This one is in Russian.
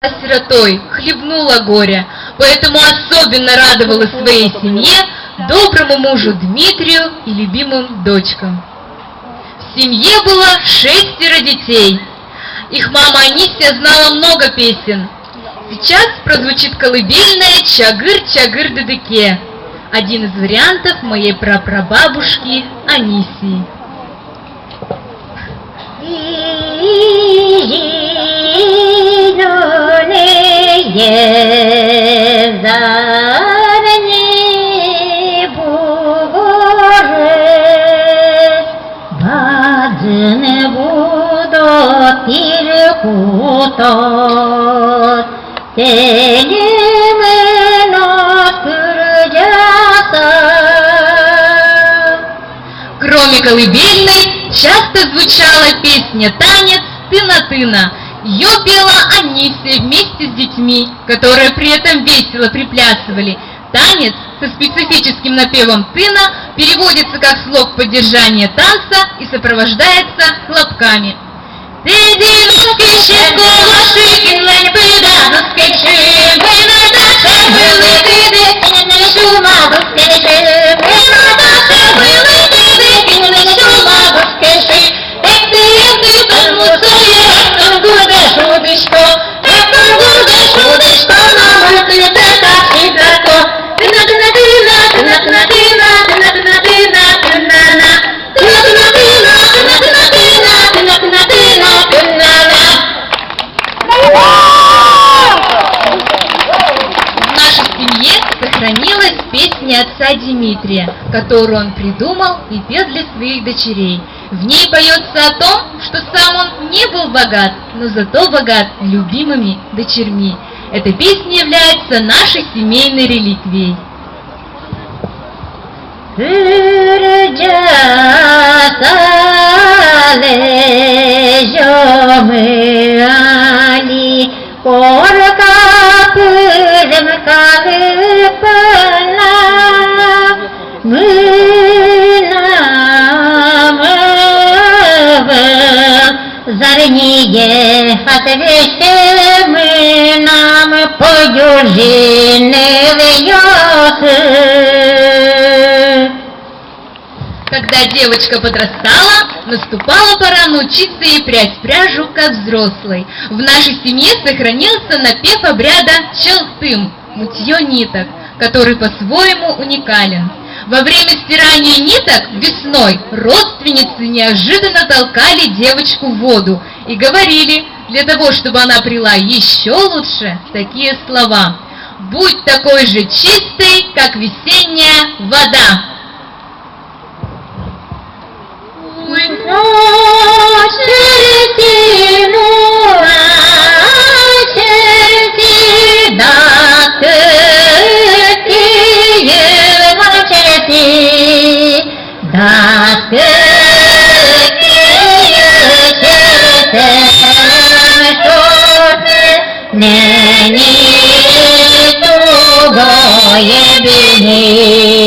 сиротой, хлебнула горя, поэтому особенно радовалась своей семье, доброму мужу Дмитрию и любимым дочкам. В семье было 6 детей. Их мама Анисия знала много песен. Сейчас прозвучит колыбельная «Чагыр-чагыр-дыдыке», один из вариантов моей прапрабабушки Анисии. Кроме колыбельной, часто звучала песня «Танец тына-тына». Ее пела Анисия вместе с детьми, которые при этом весело приплясывали. Танец со специфическим напевом «тына» переводится как слог поддержания танца и сопровождается хлопками. Сохранилась песня отца Дмитрия, которую он придумал и пел для своих дочерей. В ней поется о том, что сам он не был богат, но зато богат любимыми дочерьми. Эта песня является нашей семейной реликвией. Зарниye hasveşte mınam подюжины вьёхы. Когда девочка подрастала, наступала пора научиться ей прядь пряжу, как взрослой. В нашей семье сохранился напев обряда «Челтым» – мытье ниток, который по-своему уникален. Во время стирания ниток весной родственницы неожиданно толкали девочку в воду и говорили, для того, чтобы она прила еще лучше, такие слова: «Будь такой же чистой, как весенняя вода». Нени тугое бини.